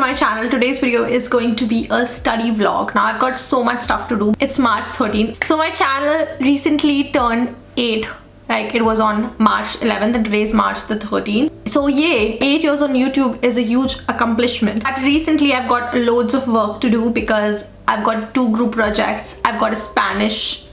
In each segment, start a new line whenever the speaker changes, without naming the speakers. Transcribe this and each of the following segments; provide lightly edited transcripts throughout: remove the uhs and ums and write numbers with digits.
my channel. Today's video is going to be a study vlog. Now I've got so much stuff to do. It's March 13th. So my channel recently turned 8. Like it was on March 11th and today's March the 13th. So yay, 8 years on YouTube is a huge accomplishment. But recently I've got loads of work to do because I've got 2 group projects. I've got a Spanish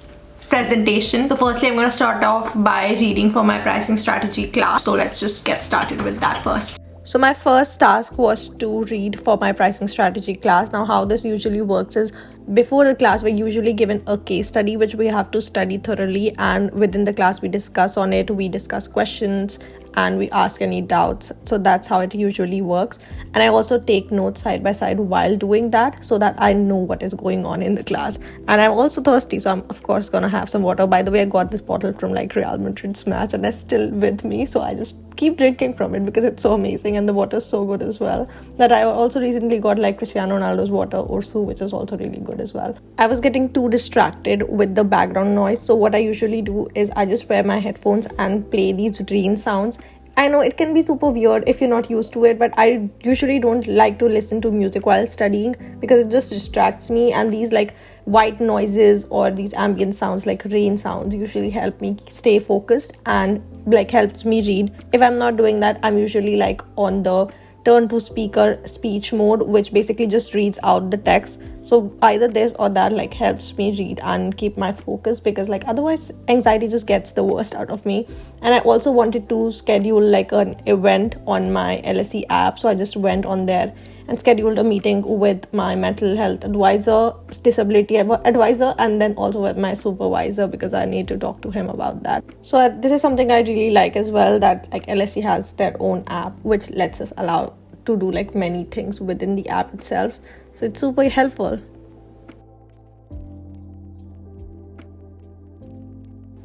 presentation. So firstly I'm going to start off by reading for my pricing strategy class. So let's just get started with that first. So my first task was to read for my pricing strategy class. Now how this usually works is before the class we're usually given a case study which we have to study thoroughly, and within the class we discuss on it, we discuss questions and we ask any doubts. So that's how it usually works. And I also take notes side by side while doing that so that I know what is going on in the class. And I'm also thirsty, so I'm of course gonna have some water. By the way, I got this bottle from like Real Madrid's match and it's still with me, so I just keep drinking from it because it's so amazing and the water is so good as well. That I also recently got like Cristiano Ronaldo's water Ursu, which is also really good as well. I was getting too distracted with the background noise, so what I usually do is I just wear my headphones and play these rain sounds. I know it can be super weird if you're not used to it, but I usually don't like to listen to music while studying because it just distracts me, and these like white noises or these ambient sounds like rain sounds usually help me stay focused and like helps me read. If I'm not doing that, I'm usually like on the turn to speaker speech mode, which basically just reads out the text. So either this or that like helps me read and keep my focus, because like otherwise anxiety just gets the worst out of me. And I also wanted to schedule like an event on my LSE app, so I just went on there and scheduled a meeting with my mental health advisor, disability advisor, and then also with my supervisor because I need to talk to him about that. So this is something I really like as well, that like LSE has their own app which lets us allow to do like many things within the app itself. So it's super helpful.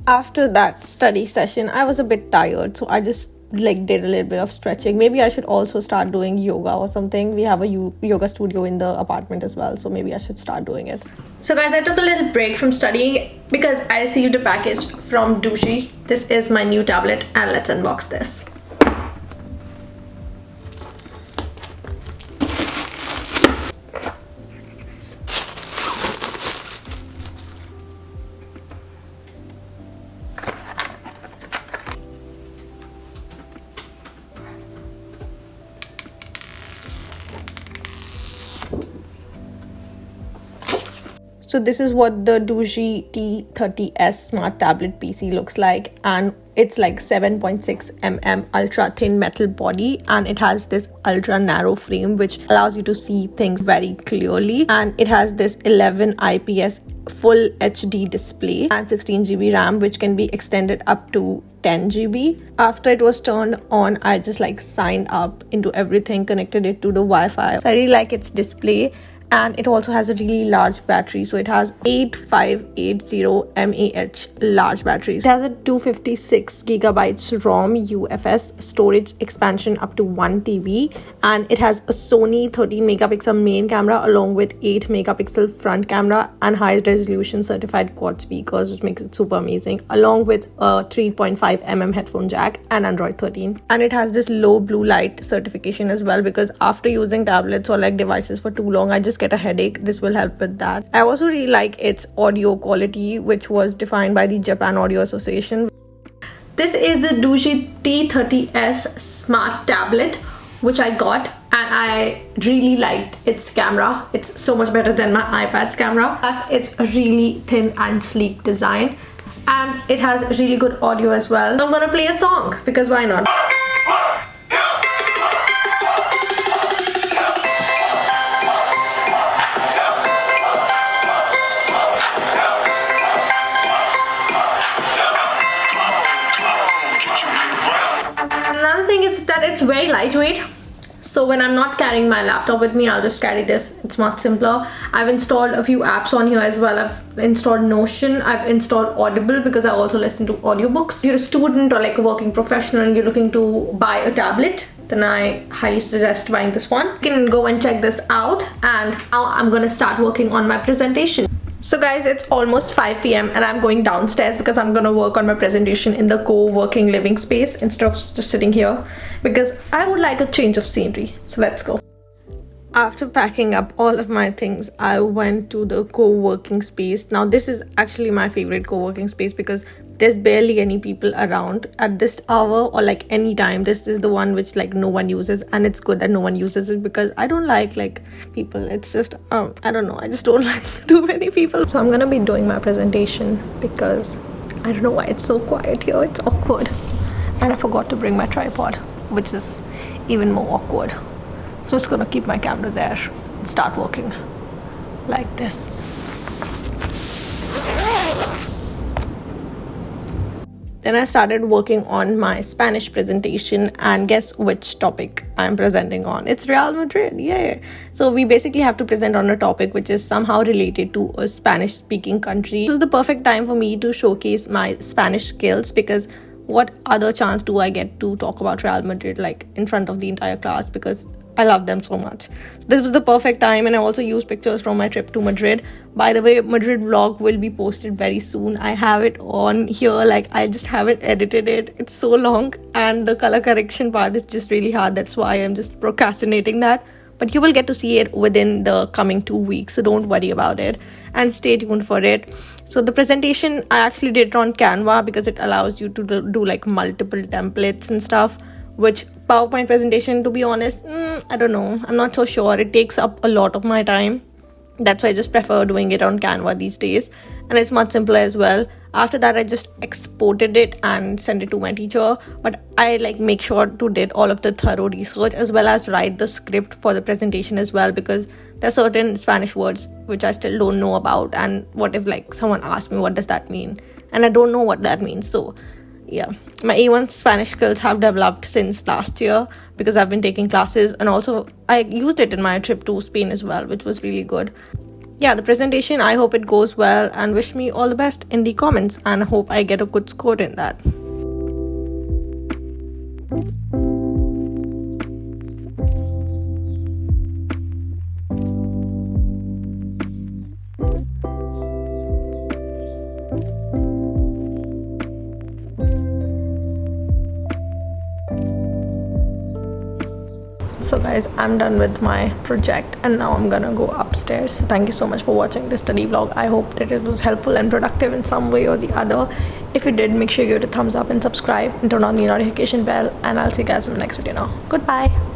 After that study session, I was a bit tired, so I just like did a little bit of stretching. Maybe I should also start doing yoga or something. We have a yoga studio in the apartment as well, so maybe I should start doing it. So guys, I took a little break from studying because I received a package from Dushi. This is my new tablet and let's unbox this. So this is what the Dushi T30S Smart Tablet PC looks like, and it's like 7.6mm ultra thin metal body, and it has this ultra narrow frame which allows you to see things very clearly, and it has this 11 IPS full HD display and 16GB RAM which can be extended up to 10GB. After it was turned on, I just like signed up into everything, connected it to the Wi-Fi. So I really like its display. And it also has a really large battery, so it has 8580 mAh large battery. It has a 256GB ROM UFS storage expansion up to 1 TB, and it has a Sony 13MP main camera along with 8MP front camera and high resolution certified quad speakers, which makes it super amazing, along with a 3.5mm headphone jack and Android 13. And it has this low blue light certification as well, because after using tablets or like devices for too long I just get a headache. This will help with that. I also really like its audio quality, which was defined by the Japan Audio Association. This is the Dushi T30S Smart Tablet which I got, and I really liked its camera. It's so much better than my iPad's camera. Plus it's a really thin and sleek design, and it has really good audio as well. So I'm gonna play a song because why not? Another thing is that it's very lightweight, so when I'm not carrying my laptop with me, I'll just carry this. It's much simpler. I've installed a few apps on here as well. I've installed Notion, I've installed Audible because I also listen to audiobooks. If you're a student or like a working professional and you're looking to buy a tablet, then I highly suggest buying this one. You can go and check this out, and now I'm gonna start working on my presentation. So guys, it's almost 5 p.m. and I'm going downstairs because I'm gonna work on my presentation in the co-working living space instead of just sitting here because I would like a change of scenery. So let's go. After packing up all of my things, I went to the co-working space. Now this is actually my favorite co-working space because there's barely any people around at this hour or like any time. This is the one which like no one uses, and it's good that no one uses it because I don't like people. It's just I don't know, I just don't like too many people. So I'm gonna be doing my presentation because I don't know why it's so quiet here. It's awkward, and I forgot to bring my tripod, which is even more awkward. So I'm just gonna keep my camera there and start working like this. Then I started working on my Spanish presentation, and guess which topic I'm presenting on? It's Real Madrid, yay! So we basically have to present on a topic which is somehow related to a Spanish speaking country. This was the perfect time for me to showcase my Spanish skills because what other chance do I get to talk about Real Madrid like in front of the entire class, because I love them so much. So this was the perfect time, and I also used pictures from my trip to Madrid. By the way, Madrid vlog will be posted very soon. I have it on here, like I just haven't edited it. It's so long and the color correction part is just really hard. That's why I'm just procrastinating that. But you will get to see it within the coming 2 weeks, so don't worry about it and stay tuned for it. So the presentation, I actually did it on Canva because it allows you to do like multiple templates and stuff, which PowerPoint presentation, to be honest, I don't know, I'm not so sure. It takes up a lot of my time. That's why I just prefer doing it on Canva these days, and it's much simpler as well. After that, I just exported it and sent it to my teacher, but I like make sure to did all of the thorough research as well as write the script for the presentation as well, because there are certain Spanish words which I still don't know about, and what if like someone asks me what does that mean, and I don't know what that means. So yeah, my A1 Spanish skills have developed since last year because I've been taking classes, and also I used it in my trip to Spain as well, which was really good. Yeah, the presentation, I hope it goes well, and wish me all the best in the comments, and I hope I get a good score in that. So guys, I'm done with my project and now I'm gonna go upstairs. Thank you so much for watching this study vlog. I hope that it was helpful and productive in some way or the other. If you did, make sure you give it a thumbs up and subscribe and turn on the notification bell, and I'll see you guys in the next video now. Goodbye.